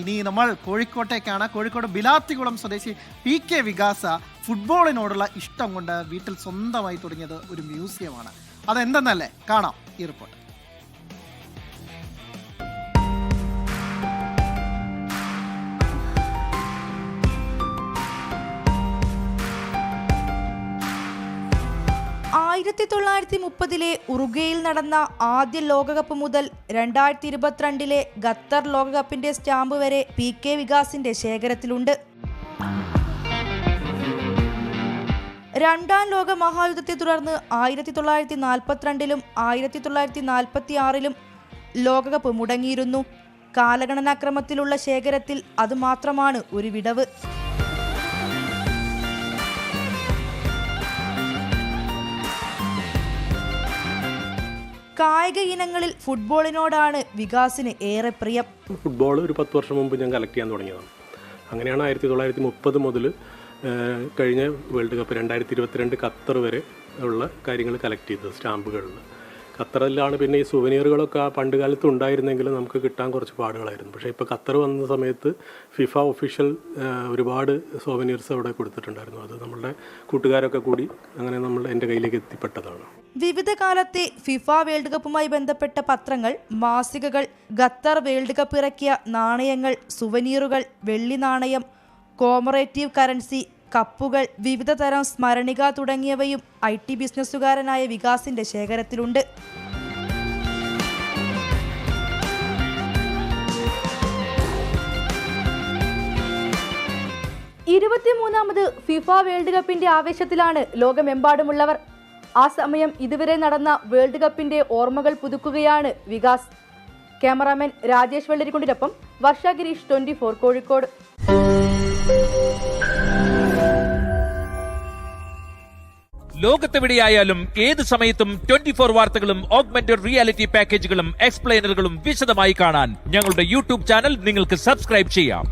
ഇനി നമ്മൾ കോഴിക്കോട്ടേക്കാണ്. കോഴിക്കോട് ബിലാത്തികുളം സ്വദേശി PK വികാസ ഫുട്ബോളിനോടുള്ള ഇഷ്ടം കൊണ്ട് വീട്ടിൽ സ്വന്തമായി തുടങ്ങിയത് ഒരു മ്യൂസിയമാണ്. അതെന്തെന്നല്ലേ കാണാം ഈ റിപ്പോർട്ട്. ഉറുഗ്വേയിൽ നടന്ന ആദ്യ ലോകകപ്പ് മുതൽ 2022 ഖത്തർ ലോകകപ്പിന്റെ സ്റ്റാമ്പ് വരെ PK വികാസിന്റെ ശേഖരത്തിലുണ്ട്. രണ്ടാം ലോക മഹായുദ്ധത്തെ തുടർന്ന് 1942 1946 ലോകകപ്പ് മുടങ്ങിയിരുന്നു. കാലഗണനാക്രമത്തിലുള്ള ശേഖരത്തിൽ അതുമാത്രമാണ് ഒരു വിടവ്. കായിക ഇനങ്ങളിൽ ഫുട്ബോളിനോടാണ് വികാസിന് ഏറെ പ്രിയം. ഫുട്ബോൾ ഒരു 10 വർഷം മുമ്പ് ഞാൻ കളക്ട് ചെയ്യാൻ തുടങ്ങിയതാണ്. അങ്ങനെയാണ് 1930 മുതൽ കഴിഞ്ഞ വേൾഡ് കപ്പ് 2022 ഖത്തർ വരെ ഉള്ള കാര്യങ്ങൾ കളക്ട് ചെയ്തത് സ്റ്റാമ്പുകളിൽ. ഖത്തറിലാണ് പിന്നെ ഈ സുവനീറുകളൊക്കെ പണ്ട് കാലത്ത് ഉണ്ടായിരുന്നെങ്കിലും നമുക്ക് കിട്ടാൻ കുറച്ച് പാടുകളായിരുന്നു. പക്ഷേ ഇപ്പോൾ ഖത്തർ വന്ന സമയത്ത് ഫിഫ ഒഫീഷ്യൽ ഒരുപാട് സുവനീർസ് അവിടെ കൊടുത്തിട്ടുണ്ടായിരുന്നു. അത് നമ്മളുടെ കൂട്ടുകാരൊക്കെ കൂടി അങ്ങനെ എൻ്റെ കയ്യിലേക്ക് എത്തിപ്പെട്ടതാണ്. വിവിധ കാലത്തെ ഫിഫ വേൾഡ് കപ്പുമായി ബന്ധപ്പെട്ട പത്രങ്ങൾ, മാസികകൾ, ഖത്തർ വേൾഡ് കപ്പ് ഇറക്കിയ നാണയങ്ങൾ, സുവനീറുകൾ, വെള്ളി നാണയം, കോമറേറ്റീവ് കറൻസി, കപ്പുകൾ, വിവിധ തരം സ്മരണിക തുടങ്ങിയവയും IT ബിസിനസ്സുകാരനായ വികാസിന്റെ ശേഖരത്തിലുണ്ട്. ാമത് ഫിഫ വേൾഡ് കപ്പിന്റെ ആവേശത്തിലാണ് ലോകമെമ്പാടുമുള്ളവർ. ആ സമയം ഇതുവരെ നടന്ന വേൾഡ് കപ്പിന്റെ ഓർമ്മകൾ പുതുക്കുകയാണ് വികാസ്. ക്യാമറാമാൻ രാജേഷ് വെള്ളരിക്കൊണ്ടിനൊപ്പം വർഷ ഗിരീഷ്, 24 കോഴിക്കോട്. ലോകത്തെവിടെയായാലും ഏത് സമയത്തും 24 വാർത്തകളും ഓഗ്മെന്റഡ് റിയാലിറ്റി പാക്കേജുകളും എക്സ്പ്ലെയിനറുകളും വിശദമായി കാണാൻ ഞങ്ങളുടെ YouTube ചാനൽ നിങ്ങൾക്ക് സബ്സ്ക്രൈബ് ചെയ്യാം.